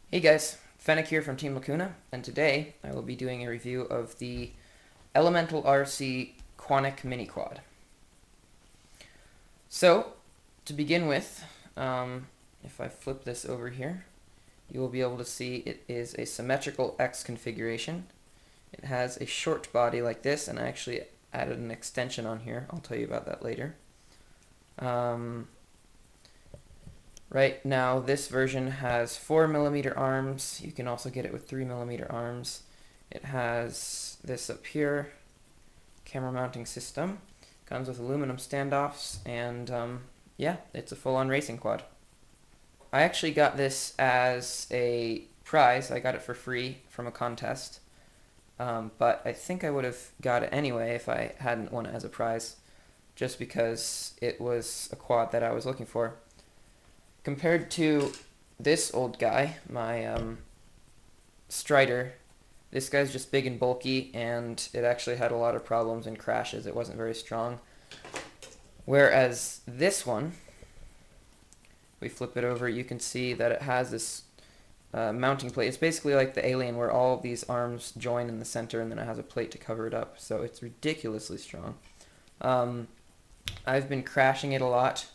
Hey guys, Fennec here from Team Lacuna, and today I will be doing a review of the Elemental RC Quanic Mini Quad. So, to begin with, if I flip this over here, you will be able to see it is a symmetrical X configuration. It has a short body like this, and I actually added an extension on here. I'll tell you about that later. Right now, this version has 4mm arms. You can also get it with 3mm arms. It has this up here, camera mounting system. Comes with aluminum standoffs, and yeah, it's a full-on racing quad. I actually got this as a prize. I got it for free from a contest, but I think I would have got it anyway if I hadn't won it as a prize, just because it was a quad that I was looking for. Compared to this old guy, my Strider, this guy's just big and bulky, and it actually had a lot of problems and crashes. It wasn't very strong. Whereas this one, we flip it over, you can see that it has this mounting plate. It's basically like the Alien, where all of these arms join in the center, and then it has a plate to cover it up. So it's ridiculously strong. I've been crashing it a lot,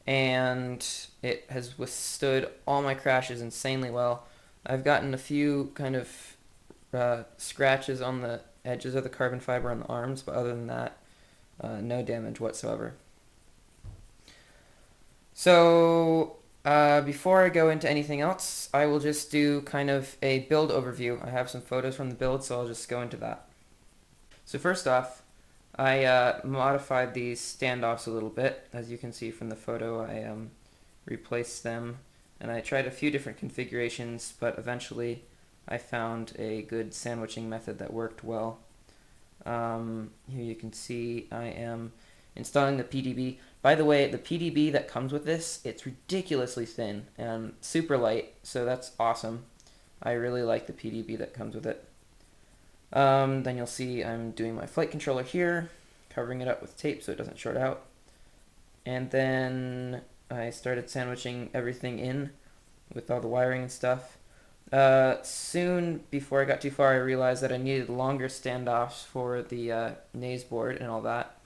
and it has withstood all my crashes insanely well. I've gotten a few kind of scratches on the edges of the carbon fiber on the arms, but other than that, no damage whatsoever. So before I go into anything else, I will just do kind of a build overview. I have some photos from the build, so I'll just go into that. So first off, I modified these standoffs a little bit. As you can see from the photo, I replaced them, and I tried a few different configurations, but eventually I found a good sandwiching method that worked well. Here you can see I am installing the PDB. By the way, the PDB that comes with this, it's ridiculously thin and super light, so that's awesome. I really like the PDB that comes with it. Then you'll see I'm doing my flight controller here, covering it up with tape so it doesn't short out. And then I started sandwiching everything in with all the wiring and stuff. Soon, before I got too far, I realized that I needed longer standoffs for the Naze board and all that.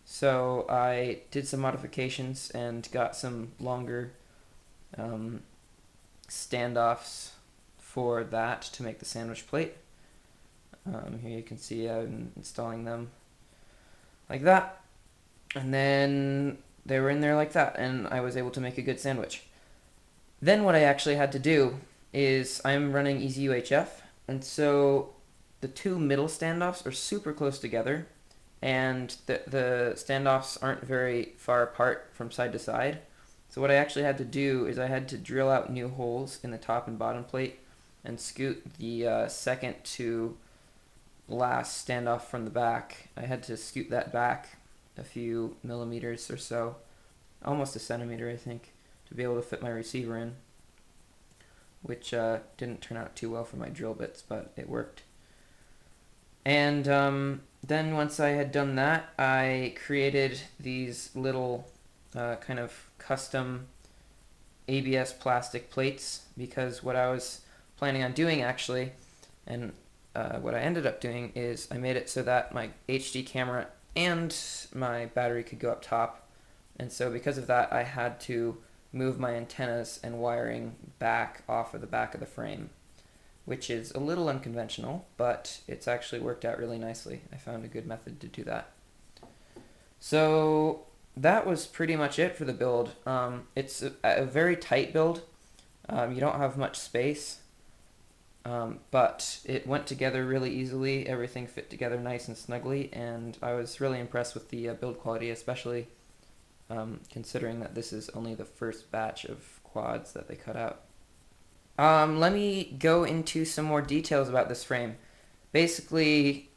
So I did some modifications and got some longer standoffs for that to make the sandwich plate. Here you can see I'm installing them like that, and then they were in there like that, and I was able to make a good sandwich. Then what I actually had to do is I'm running Easy UHF, and so the two middle standoffs are super close together, and the standoffs aren't very far apart from side to side. So what I actually had to do is I had to drill out new holes in the top and bottom plate and scoot the second to last standoff from the back. I had to scoot that back a few millimeters or so, almost a centimeter I think, to be able to fit my receiver in, which didn't turn out too well for my drill bits, but it worked. And then once I had done that, I created these little kind of custom ABS plastic plates, because what I was planning on doing actually, and what I ended up doing, is I made it so that my HD camera and my battery could go up top, and so because of that I had to move my antennas and wiring back off of the back of the frame, which is a little unconventional, but it's actually worked out really nicely. I found a good method to do that. So that was pretty much it for the build. It's a very tight build. You don't have much space. But it went together really easily. Everything fit together nice and snugly, and I was really impressed with the build quality, especially considering that this is only the first batch of quads that they cut out. Let me go into some more details about this frame. Basically,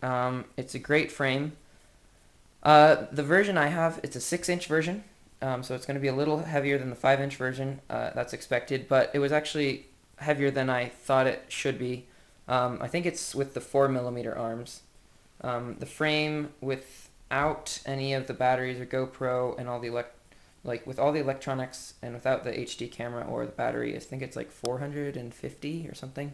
it's a great frame. The version I have, it's a 6-inch version, so it's going to be a little heavier than the 5-inch version. That's expected, but it was actually heavier than I thought it should be. I think it's with the 4mm arms. The frame, without any of the batteries or GoPro and all the like with all the electronics and without the HD camera or the battery, I think it's like 450 or something.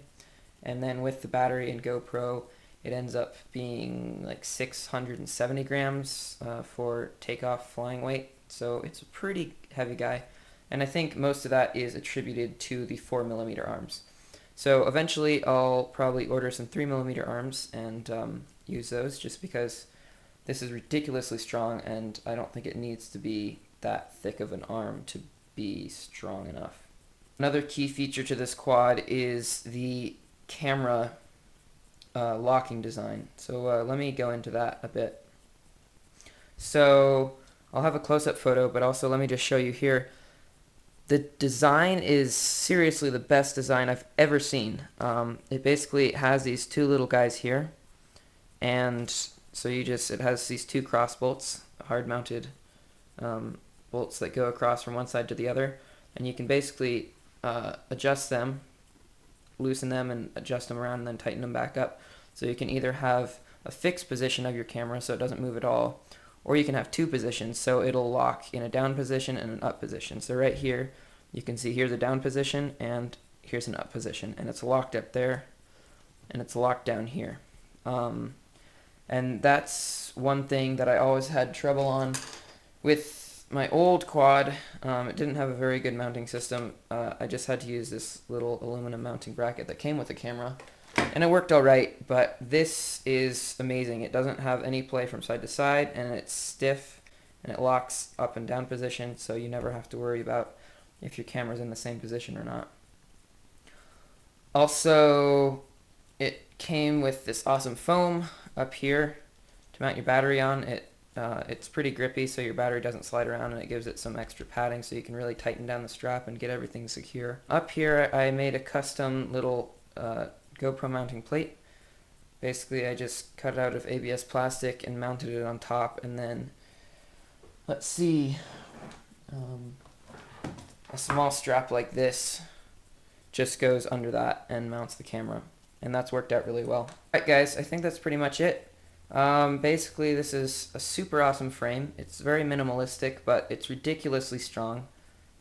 And then with the battery and GoPro, it ends up being like 670 grams for takeoff flying weight. So it's a pretty heavy guy. And I think most of that is attributed to the 4mm arms. So eventually I'll probably order some 3mm arms and use those, just because this is ridiculously strong and I don't think it needs to be that thick of an arm to be strong enough. Another key feature to this quad is the camera locking design. So let me go into that a bit. So I'll have a close-up photo, but also let me just show you here. The design is seriously the best design I've ever seen. It basically has these two little guys here, and so it has these two cross bolts, hard-mounted bolts that go across from one side to the other, and you can basically adjust them, loosen them, and adjust them around, and then tighten them back up. So you can either have a fixed position of your camera so it doesn't move at all, or you can have two positions, so it'll lock in a down position and an up position. So right here, you can see here's a down position and here's an up position, and it's locked up there, and it's locked down here. And that's one thing that I always had trouble on with my old quad. It didn't have a very good mounting system. I just had to use this little aluminum mounting bracket that came with the camera, and it worked all right, but this is amazing. It doesn't have any play from side to side, and it's stiff, and it locks up and down position, so you never have to worry about if your camera's in the same position or not. Also, it came with this awesome foam up here to mount your battery on. It's pretty grippy, so your battery doesn't slide around, and it gives it some extra padding so you can really tighten down the strap and get everything secure. Up here, I made a custom little GoPro mounting plate. Basically, I just cut it out of ABS plastic and mounted it on top, and then, let's see, a small strap like this just goes under that and mounts the camera, and that's worked out really well. Alright guys, I think that's pretty much it. Basically, this is a super awesome frame. It's very minimalistic, but it's ridiculously strong.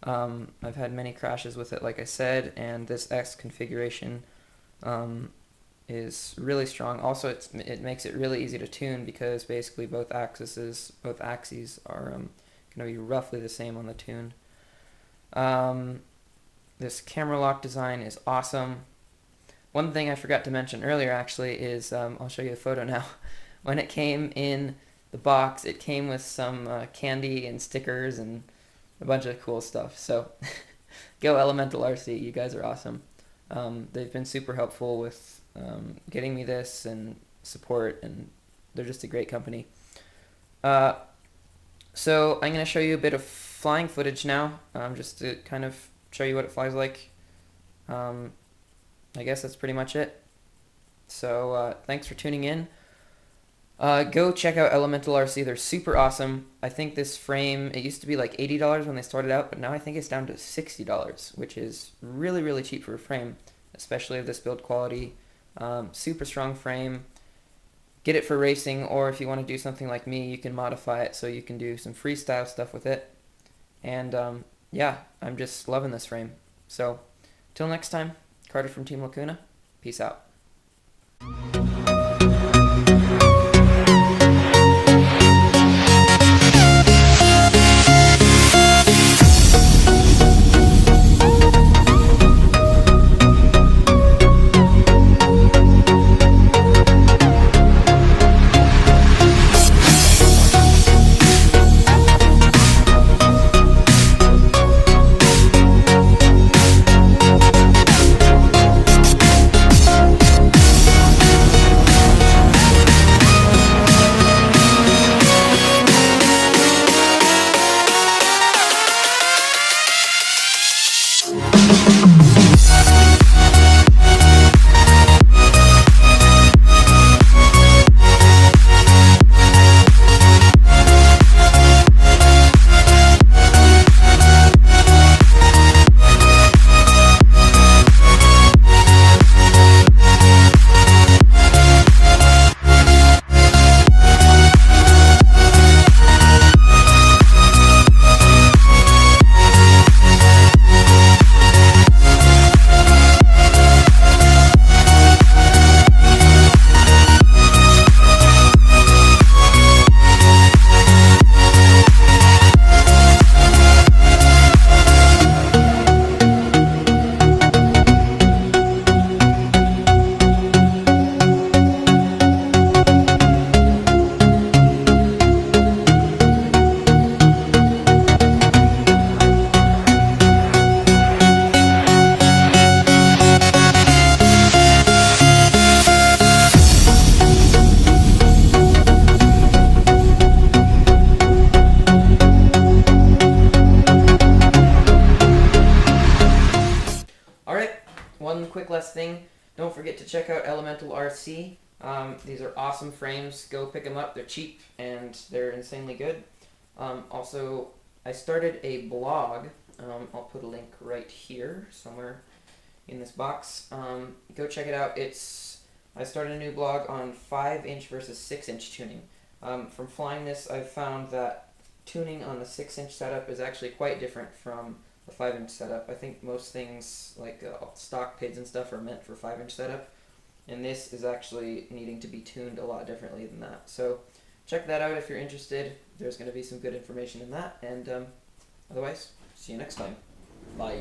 I've had many crashes with it, like I said, and this X configuration is really strong. Also, it makes it really easy to tune, because basically both axes are going to be roughly the same on the tune. This camera lock design is awesome. One thing I forgot to mention earlier actually is, I'll show you a photo now. When it came in the box, it came with some candy and stickers and a bunch of cool stuff. So go Elemental RC, you guys are awesome. They've been super helpful with getting me this and support, and they're just a great company. So I'm going to show you a bit of flying footage now, just to kind of show you what it flies like. I guess that's pretty much it. So thanks for tuning in. Go check out Elemental RC. They're super awesome. I think this frame, it used to be like $80 when they started out, but now I think it's down to $60, which is really, really cheap for a frame, especially of this build quality. Super strong frame. Get it for racing, or if you want to do something like me, you can modify it so you can do some freestyle stuff with it. And yeah, I'm just loving this frame. So, till next time, Carter from Team Lacuna. Peace out. Alright, one quick last thing. Don't forget to check out Elemental RC. These are awesome frames. Go pick them up. They're cheap and they're insanely good. Also, I started a blog. I'll put a link right here somewhere in this box. Go check it out. I started a new blog on 5-inch versus 6-inch tuning. From flying this, I've found that tuning on the 6-inch setup is actually quite different from the 5-inch setup. I think most things like stock PIDs and stuff are meant for 5-inch setup, and this is actually needing to be tuned a lot differently than that. So check that out if you're interested. There's going to be some good information in that, and otherwise, see you next time. Bye.